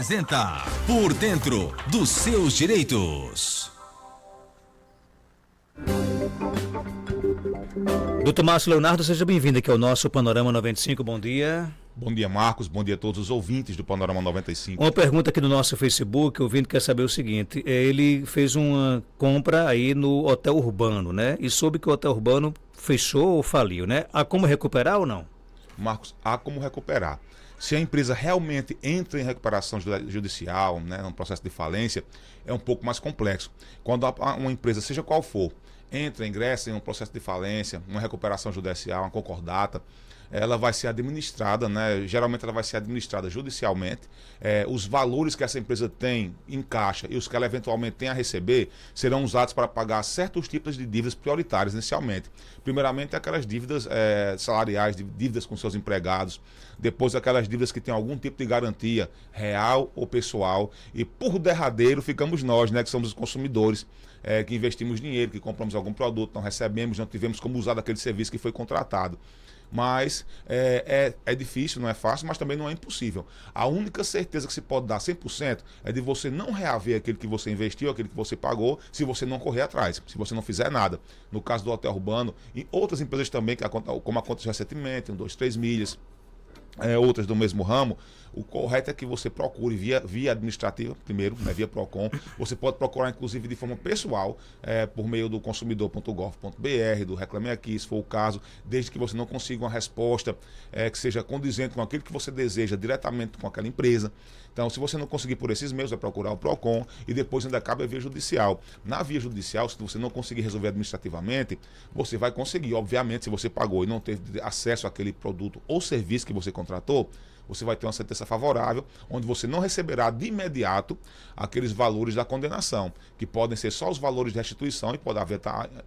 apresenta Por Dentro dos Seus Direitos. Doutor Márcio Leonardo, seja bem-vindo aqui ao nosso Panorama 95, bom dia. Bom dia, Marcos, bom dia a todos os ouvintes do Panorama 95. Uma pergunta aqui no nosso Facebook, o ouvinte quer saber o seguinte, ele fez uma compra aí no Hotel Urbano, né? E soube que o Hotel Urbano fechou ou faliu, né? Há como recuperar ou não? Marcos, há como recuperar. Se a empresa realmente entra em recuperação judicial, né, num processo de falência, é um pouco mais complexo. Quando uma empresa, seja qual for, ingressa em um processo de falência, uma recuperação judicial, uma concordata, ela vai ser administrada, né? Geralmente ela vai ser administrada judicialmente. Os valores que essa empresa tem em caixa e os que ela eventualmente tem a receber serão usados para pagar certos tipos de dívidas prioritárias inicialmente. Primeiramente aquelas dívidas salariais, dívidas com seus empregados, depois aquelas dívidas que têm algum tipo de garantia real ou pessoal, e por derradeiro ficamos nós, né, que somos os consumidores, que investimos dinheiro, que compramos algum produto, não recebemos, não tivemos como usar daquele serviço que foi contratado. Mas é difícil, não é fácil, mas também não é impossível. A única certeza que se pode dar 100% é de você não reaver aquilo que você investiu, aquilo que você pagou, se você não correr atrás, se você não fizer nada. No caso do Hotel Urbano e outras empresas também, como aconteceu recentemente, 1, 2, 3 milhas, outras do mesmo ramo, o correto é que você procure via administrativa, primeiro, né, via PROCON. Você pode procurar, inclusive, de forma pessoal, por meio do consumidor.gov.br, do Reclame Aqui, se for o caso, desde que você não consiga uma resposta que seja condizente com aquilo que você deseja diretamente com aquela empresa. Então, se você não conseguir por esses meios, vai procurar o PROCON e depois ainda cabe a via judicial. Na via judicial, se você não conseguir resolver administrativamente, você vai conseguir, obviamente, se você pagou e não teve acesso àquele produto ou serviço que você contratou, você vai ter uma sentença favorável, onde você não receberá de imediato aqueles valores da condenação, que podem ser só os valores de restituição e pode haver,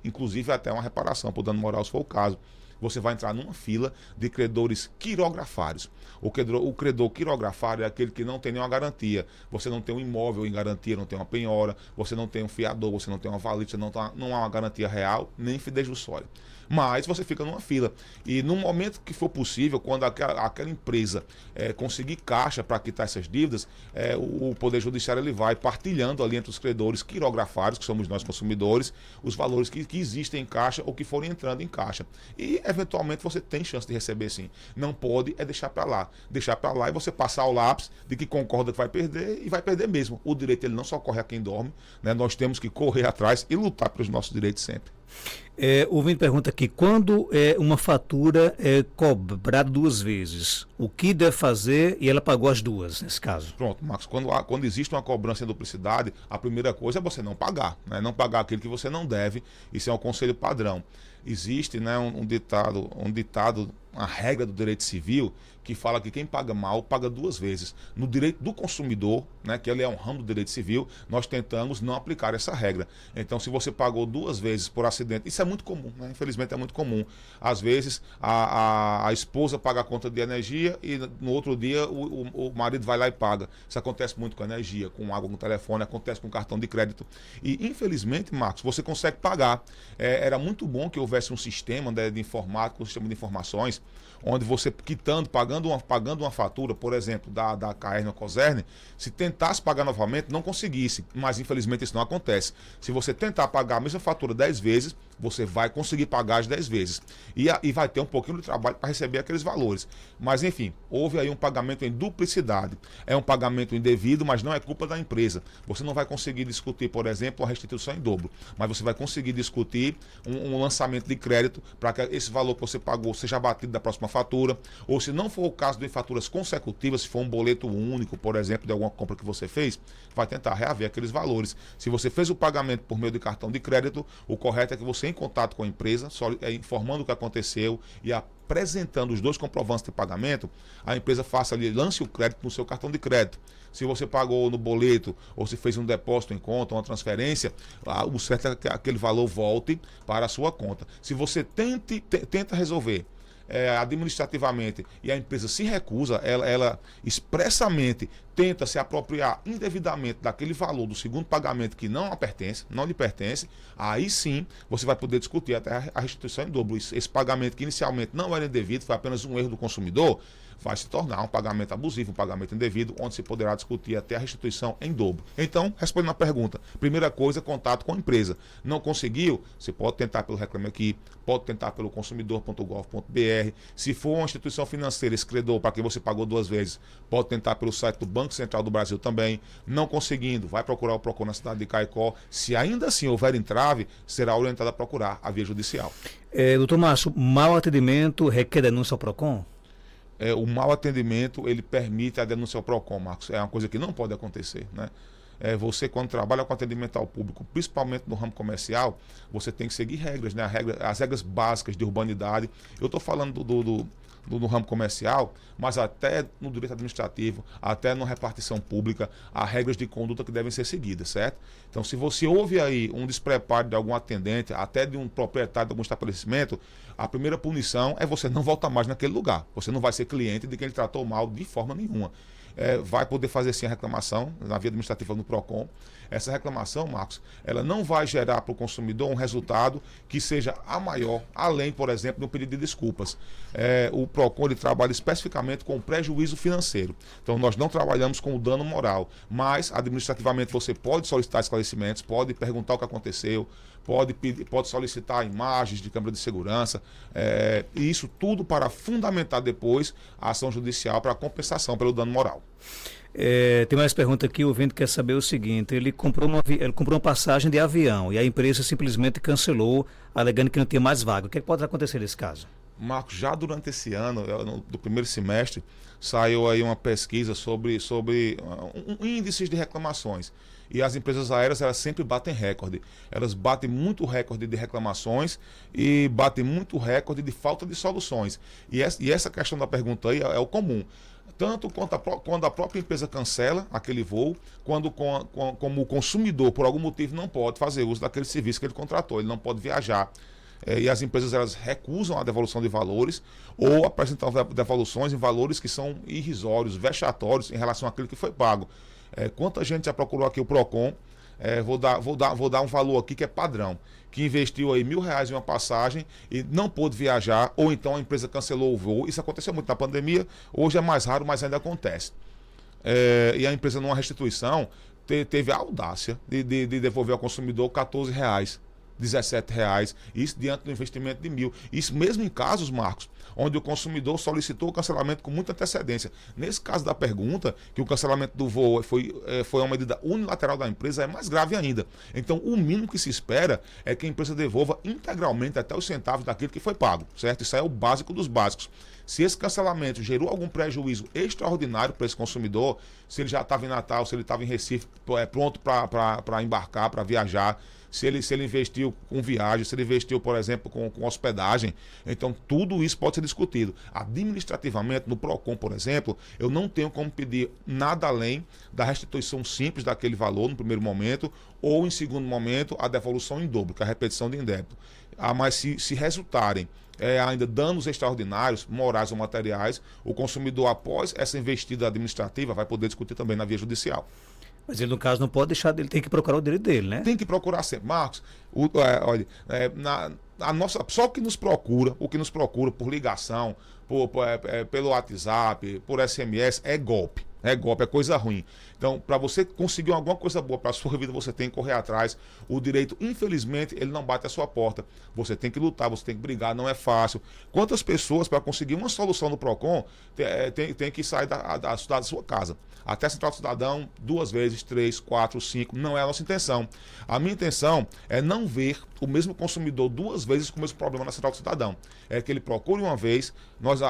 inclusive, até uma reparação por dano moral, se for o caso. Você vai entrar numa fila de credores quirografários. O credor quirografário é aquele que não tem nenhuma garantia. Você não tem um imóvel em garantia, não tem uma penhora, você não tem um fiador, você não tem uma valide, você não há uma garantia real, nem fidejussória. Mas você fica numa fila. E no momento que for possível, quando aquela empresa conseguir caixa para quitar essas dívidas, o Poder Judiciário ele vai partilhando ali entre os credores quirografários, que somos nós consumidores, os valores que existem em caixa ou que forem entrando em caixa. E, eventualmente, você tem chance de receber sim. Não pode deixar para lá. Deixar para lá e você passar o lápis de que concorda que vai perder e vai perder mesmo. O direito ele não só corre a quem dorme, né? Nós temos que correr atrás e lutar pelos nossos direitos sempre. O ouvinte pergunta aqui, quando uma fatura é cobrada 2 vezes, o que deve fazer? E ela pagou as 2, nesse caso. Pronto, Marcos, quando existe uma cobrança em duplicidade, a primeira coisa é você não pagar, né? Não pagar aquilo que você não deve. Isso é um conselho padrão. Existe, né, um ditado, uma regra do direito civil que fala que quem paga mal paga 2 vezes. No direito do consumidor, né, que ele é um ramo do direito civil, nós tentamos não aplicar essa regra. Então, se você pagou 2 vezes por acidente, isso é muito comum, né? Infelizmente é muito comum. Às vezes a esposa paga a conta de energia e no outro dia o marido vai lá e paga. Isso acontece muito com energia, com água, com telefone, acontece com cartão de crédito. E infelizmente, Marcos, você consegue pagar. Era muito bom que houvesse um sistema de informática, um sistema de informações, onde você pagando uma fatura, por exemplo, da Caerne ou Coserne, se tentasse pagar novamente, não conseguisse. Mas infelizmente isso não acontece. Se você tentar pagar a mesma fatura 10 vezes, você vai conseguir pagar as 10 vezes. E vai ter um pouquinho de trabalho para receber aqueles valores. Mas enfim, houve aí um pagamento em duplicidade. É um pagamento indevido, mas não é culpa da empresa. Você não vai conseguir discutir, por exemplo, a restituição em dobro. Mas você vai conseguir discutir um lançamento de crédito para que esse valor que você pagou seja abatido da próxima fatura. Ou se não for o caso de faturas consecutivas, se for um boleto único, por exemplo, de alguma compra que você fez, vai tentar reaver aqueles valores. Se você fez o pagamento por meio de cartão de crédito, o correto é que você, em contato com a empresa, informando o que aconteceu e apresentando os 2 comprovantes de pagamento, a empresa lance o crédito no seu cartão de crédito. Se você pagou no boleto ou se fez um depósito em conta, uma transferência, o certo é que aquele valor volte para a sua conta. Se você tenta resolver administrativamente e a empresa se recusa, ela expressamente tenta se apropriar indevidamente daquele valor do segundo pagamento que não lhe pertence, aí sim você vai poder discutir até a restituição em dobro. Esse pagamento que inicialmente não era indevido, foi apenas um erro do consumidor, vai se tornar um pagamento abusivo, um pagamento indevido, onde se poderá discutir até a restituição em dobro. Então, respondendo à pergunta, primeira coisa, contato com a empresa. Não conseguiu? Você pode tentar pelo Reclame Aqui, pode tentar pelo consumidor.gov.br. Se for uma instituição financeira, esse credor para quem você pagou 2 vezes, pode tentar pelo site do Banco Central do Brasil também. Não conseguindo, vai procurar o PROCON na cidade de Caicó. Se ainda assim houver entrave, será orientado a procurar a via judicial. Doutor Márcio, mau atendimento requer denúncia ao PROCON? O mau atendimento, ele permite a denúncia ao PROCON, Marcos. É uma coisa que não pode acontecer, né? Você, quando trabalha com atendimento ao público, principalmente no ramo comercial, você tem que seguir regras, né? As regras básicas de urbanidade. Eu estou falando do ramo comercial, mas até no direito administrativo, até na repartição pública, há regras de conduta que devem ser seguidas, certo? Então, se você houve aí um despreparo de algum atendente, até de um proprietário de algum estabelecimento, a primeira punição é você não voltar mais naquele lugar. Você não vai ser cliente de quem ele tratou mal de forma nenhuma. Vai poder fazer sim a reclamação na via administrativa no PROCON. Essa reclamação, Marcos, ela não vai gerar para o consumidor um resultado que seja a maior, além, por exemplo, do pedido de desculpas. O PROCON ele trabalha especificamente com o prejuízo financeiro. Então, nós não trabalhamos com o dano moral, mas administrativamente você pode solicitar esclarecimentos, pode perguntar o que aconteceu, pode solicitar imagens de câmera de segurança, e isso tudo para fundamentar depois a ação judicial para a compensação pelo dano moral. Tem mais pergunta aqui, o ouvinte quer saber o seguinte: ele comprou uma passagem de avião e a empresa simplesmente cancelou, alegando que não tinha mais vaga. O que pode acontecer nesse caso? Marcos, já durante esse ano, do primeiro semestre, saiu aí uma pesquisa sobre índices de reclamações. E as empresas aéreas, elas sempre batem recorde. Elas batem muito recorde de reclamações e batem muito recorde de falta de soluções. E essa questão da pergunta aí é o comum. Tanto quando a própria empresa cancela aquele voo, como o consumidor, por algum motivo, não pode fazer uso daquele serviço que ele contratou, ele não pode viajar. E as empresas, elas recusam a devolução de valores ou apresentam devoluções em valores que são irrisórios, vexatórios em relação àquilo que foi pago. Quanta gente já procurou aqui o PROCON, vou dar um valor aqui que é padrão, que investiu aí R$1.000 em uma passagem e não pôde viajar, ou então a empresa cancelou o voo. Isso aconteceu muito na pandemia, hoje é mais raro, mas ainda acontece. E a empresa, numa restituição, teve a audácia de devolver ao consumidor R$14, R$17, isso diante do investimento de R$1.000. Isso mesmo em casos, Marcos, onde o consumidor solicitou o cancelamento com muita antecedência. Nesse caso da pergunta, que o cancelamento do voo foi uma medida unilateral da empresa, é mais grave ainda. Então, o mínimo que se espera é que a empresa devolva integralmente até os centavos daquilo que foi pago, certo? Isso aí é o básico dos básicos. Se esse cancelamento gerou algum prejuízo extraordinário para esse consumidor, se ele já estava em Natal, se ele estava em Recife, pronto para embarcar, para viajar, se ele investiu com viagem, se ele investiu, por exemplo, com hospedagem, então tudo isso pode ser discutido. Administrativamente, no PROCON, por exemplo, eu não tenho como pedir nada além da restituição simples daquele valor no primeiro momento, ou em segundo momento, a devolução em dobro, que é a repetição de indébito. Mas se resultarem ainda danos extraordinários, morais ou materiais, o consumidor, após essa investida administrativa, vai poder discutir também na via judicial. Mas ele, no caso, não pode deixar, ele tem que procurar o direito dele, né? Tem que procurar sempre. Marcos, só o que nos procura por ligação, pelo WhatsApp, por SMS, é golpe. É golpe, é coisa ruim. Então, para você conseguir alguma coisa boa para a sua vida, você tem que correr atrás. O direito, infelizmente, ele não bate à sua porta. Você tem que lutar, você tem que brigar, não é fácil. Quantas pessoas, para conseguir uma solução no PROCON, tem que sair da sua casa? Até a Central do Cidadão, 2 vezes, 3, 4, 5, não é a nossa intenção. A minha intenção é não ver o mesmo consumidor 2 vezes com o mesmo problema na Central do Cidadão. É que ele procure uma vez,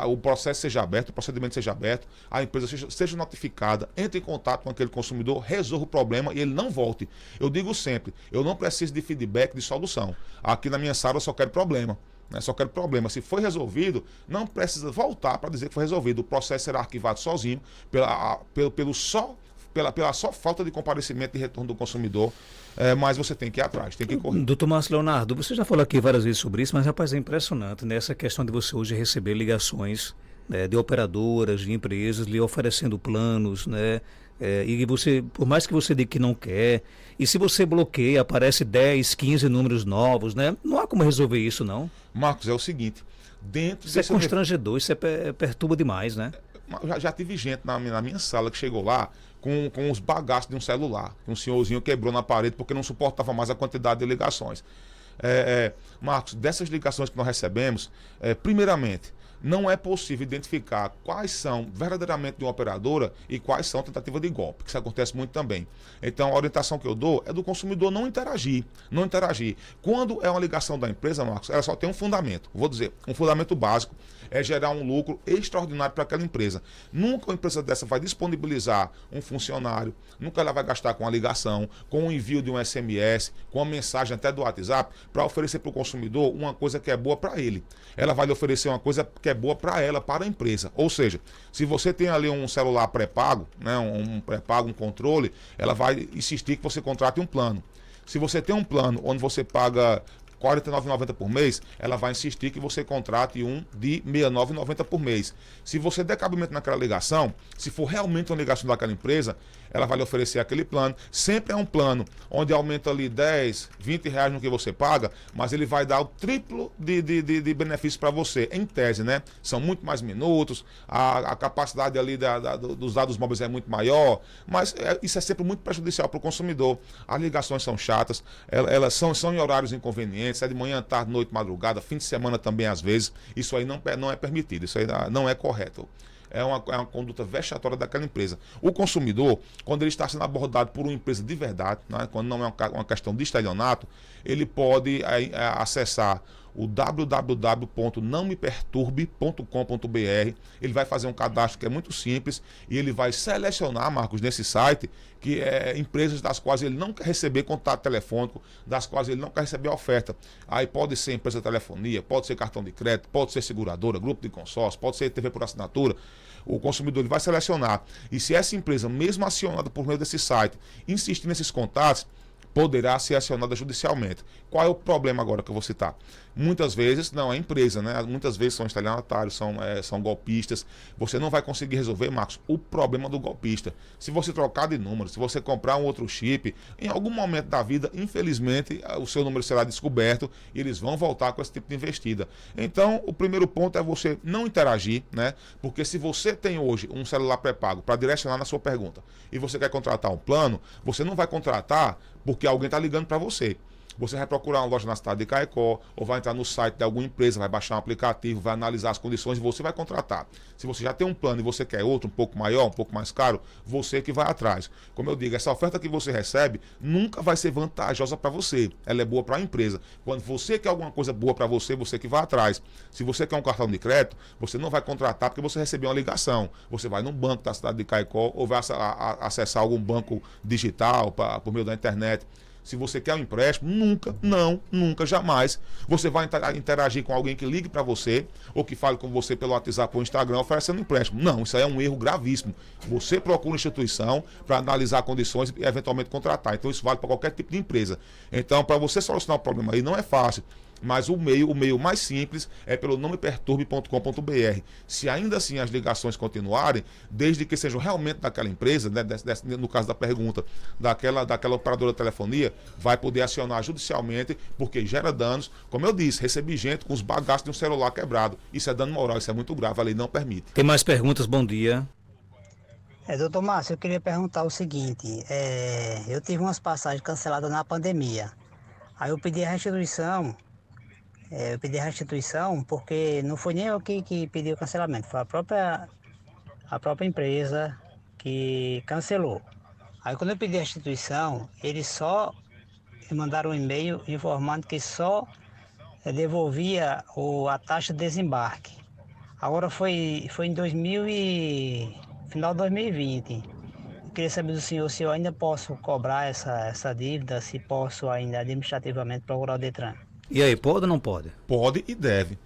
o processo seja aberto, o procedimento seja aberto, a empresa seja notificada, entre em contato com aquele consumidor, resolva o problema e ele não volte. Eu digo sempre, eu não preciso de feedback, de solução. Aqui na minha sala eu só quero problema. Só quero problema. Se foi resolvido, não precisa voltar para dizer que foi resolvido. O processo será arquivado sozinho pela só falta de comparecimento e retorno do consumidor, mas você tem que ir atrás, tem que correr. Doutor Márcio Leonardo, você já falou aqui várias vezes sobre isso, mas rapaz, é impressionante nessa questão de você hoje receber ligações de operadoras, de empresas lhe oferecendo planos, né? E você, por mais que você diga que não quer, e se você bloqueia, aparece 10, 15 números novos, né? Não há como resolver isso, não. Marcos, é o seguinte, isso é constrangedor, isso perturba demais, né? já tive gente na minha sala que chegou lá com os bagaços de um celular. Um senhorzinho quebrou na parede porque não suportava mais a quantidade de ligações. Marcos, dessas ligações que nós recebemos, primeiramente, não é possível identificar quais são verdadeiramente de uma operadora e quais são tentativas de golpe, que isso acontece muito também. Então, a orientação que eu dou é do consumidor não interagir. Quando é uma ligação da empresa, Marcos, ela só tem um fundamento. Vou dizer, um fundamento básico é gerar um lucro extraordinário para aquela empresa. Nunca uma empresa dessa vai disponibilizar um funcionário, nunca ela vai gastar com a ligação, com o envio de um SMS, com a mensagem até do WhatsApp, para oferecer para o consumidor uma coisa que é boa para ele. Ela vai lhe oferecer uma coisa que é boa para ela, para a empresa. Ou seja, se você tem ali um celular pré-pago, né, um pré-pago, um controle, ela vai insistir que você contrate um plano. Se você tem um plano onde você paga R$ 49,90 por mês, ela vai insistir que você contrate um de R$ 69,90 por mês. Se você der cabimento naquela ligação, se for realmente uma ligação daquela empresa, ela vai lhe oferecer aquele plano. Sempre é um plano onde aumenta ali 10, 20 reais no que você paga, mas ele vai dar o triplo de benefício para você, em tese, né? São muito mais minutos, a capacidade ali dos dados móveis é muito maior, mas isso é sempre muito prejudicial para o consumidor. As ligações são chatas, elas são em horários inconvenientes, é de manhã, tarde, noite, madrugada, fim de semana também às vezes. Isso aí não é permitido, isso aí não é correto. É uma conduta vexatória daquela empresa. O consumidor, quando ele está sendo abordado por uma empresa de verdade, né, quando não é uma questão de estelionato, ele pode acessar o www.nãomeperturbe.com.br. Ele vai fazer um cadastro que é muito simples e ele vai selecionar, Marcos, nesse site, que empresas das quais ele não quer receber contato telefônico, das quais ele não quer receber oferta. Aí pode ser empresa de telefonia, pode ser cartão de crédito, pode ser seguradora, grupo de consórcio, pode ser TV por assinatura. O consumidor ele vai selecionar. E se essa empresa, mesmo acionada por meio desse site, insistir nesses contatos, poderá ser acionada judicialmente. Qual é o problema agora que eu vou citar? Muitas vezes, não, é empresa, né? Muitas vezes são estelionatários, são golpistas. Você não vai conseguir resolver, Marcos, o problema do golpista. Se você trocar de número, se você comprar um outro chip, em algum momento da vida, infelizmente, o seu número será descoberto e eles vão voltar com esse tipo de investida. Então, o primeiro ponto é você não interagir, né? Porque se você tem hoje um celular pré-pago, para direcionar na sua pergunta, e você quer contratar um plano, você não vai contratar porque alguém está ligando para você. Você vai procurar uma loja na cidade de Caicó, ou vai entrar no site de alguma empresa, vai baixar um aplicativo, vai analisar as condições e você vai contratar. Se você já tem um plano e você quer outro, um pouco maior, um pouco mais caro, você que vai atrás. Como eu digo, essa oferta que você recebe nunca vai ser vantajosa para você. Ela é boa para a empresa. Quando você quer alguma coisa boa para você, você que vai atrás. Se você quer um cartão de crédito, você não vai contratar porque você recebeu uma ligação. Você vai num banco da cidade de Caicó ou vai acessar algum banco digital por meio da internet. Se você quer um empréstimo, nunca, jamais você vai interagir com alguém que ligue para você ou que fale com você pelo WhatsApp ou Instagram oferecendo empréstimo. Não, isso aí é um erro gravíssimo. Você procura uma instituição para analisar condições e eventualmente contratar. Então isso vale para qualquer tipo de empresa. Então, para você solucionar o problema aí não é fácil. Mas o meio mais simples é pelo nãomeperturbe.com.br. Se ainda assim as ligações continuarem, desde que sejam realmente daquela empresa, né, no caso da pergunta, daquela operadora de telefonia, vai poder acionar judicialmente, porque gera danos. Como eu disse, recebi gente com os bagaços de um celular quebrado. Isso é dano moral, isso é muito grave, a lei não permite. Tem mais perguntas? Bom dia. Doutor Márcio, eu queria perguntar o seguinte, eu tive umas passagens canceladas na pandemia. Aí eu pedi a restituição. Eu pedi a restituição porque não foi nem eu que pedi o cancelamento, foi a própria empresa que cancelou. Aí quando eu pedi a restituição, eles só mandaram um e-mail informando que só devolvia a taxa de desembarque. Agora foi em final de 2020. Eu queria saber do senhor se eu ainda posso cobrar essa dívida, se posso ainda administrativamente procurar o Detran. E aí, pode ou não pode? Pode e deve.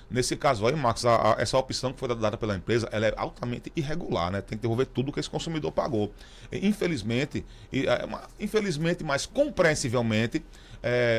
Nesse caso aí, Marcos, essa opção que foi dada pela empresa, ela é altamente irregular, né? Tem que devolver tudo que esse consumidor pagou. Infelizmente, mas compreensivelmente,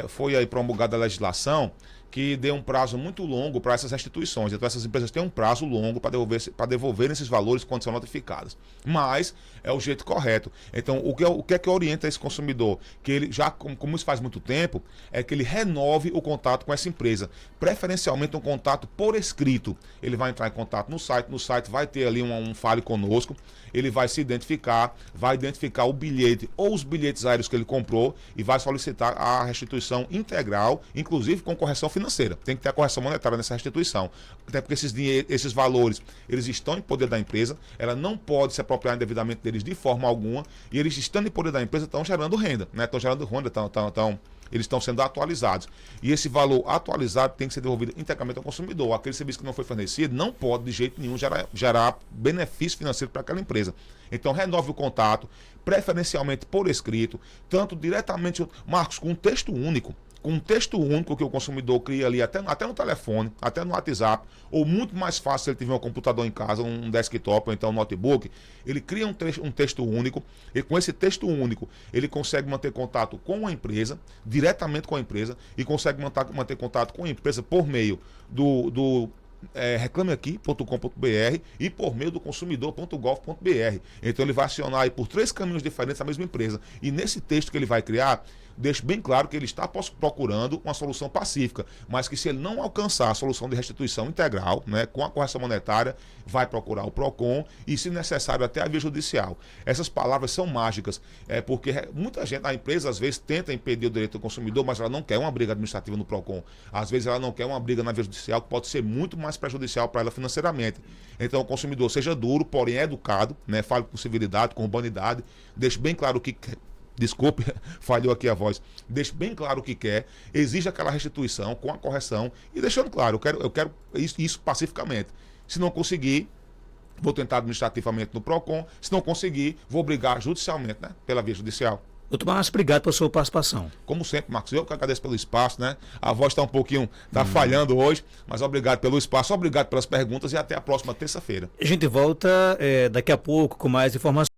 foi aí promulgada a legislação que dê um prazo muito longo para essas restituições. Então essas empresas têm um prazo longo para devolver esses valores quando são notificadas. Mas é o jeito correto. Então o que é que orienta esse consumidor? Que ele já, como isso faz muito tempo, é que ele renove o contato com essa empresa. Preferencialmente um contato por escrito. Ele vai entrar em contato no site vai ter ali um Fale Conosco, ele vai se identificar, vai identificar o bilhete ou os bilhetes aéreos que ele comprou e vai solicitar a restituição integral, inclusive com correção financeira. Tem que ter a correção monetária nessa restituição. Até porque esses valores, eles estão em poder da empresa, ela não pode se apropriar indevidamente deles de forma alguma, e eles estando em poder da empresa estão gerando renda, né? Estão gerando renda, eles estão sendo atualizados. E esse valor atualizado tem que ser devolvido integralmente ao consumidor. Aquele serviço que não foi fornecido não pode, de jeito nenhum, gerar benefício financeiro para aquela empresa. Então, renove o contato, preferencialmente por escrito, tanto diretamente, Marcos, com um texto único. Com um texto único que o consumidor cria ali, até no telefone, até no WhatsApp, ou muito mais fácil se ele tiver um computador em casa, um desktop ou então um notebook, ele cria um texto único, e com esse texto único ele consegue manter contato com a empresa, diretamente com a empresa, e consegue manter contato com a empresa por meio do reclameaqui.com.br e por meio do consumidor.gov.br. Então ele vai acionar aí por 3 caminhos diferentes a mesma empresa. E nesse texto que ele vai criar, deixa bem claro que ele está procurando uma solução pacífica, mas que se ele não alcançar a solução de restituição integral, né, com a correção monetária, vai procurar o PROCON e, se necessário, até a via judicial. Essas palavras são mágicas, porque muita gente, a empresa às vezes tenta impedir o direito do consumidor, mas ela não quer uma briga administrativa no PROCON. Às vezes ela não quer uma briga na via judicial, que pode ser muito mais prejudicial para ela financeiramente. Então o consumidor seja duro, porém educado, né, fale com civilidade, com urbanidade, deixe bem claro o que quer. Desculpe, falhou aqui a voz. Deixe bem claro o que quer, exige aquela restituição com a correção e deixando claro, eu quero isso pacificamente. Se não conseguir, vou tentar administrativamente no PROCON. Se não conseguir, vou brigar judicialmente, né, pela via judicial. Doutor Márcio, obrigado pela sua participação. Como sempre, Marcos, eu que agradeço pelo espaço, né? A voz está um pouquinho, falhando hoje, mas obrigado pelo espaço, obrigado pelas perguntas e até a próxima terça-feira. A gente volta daqui a pouco com mais informações.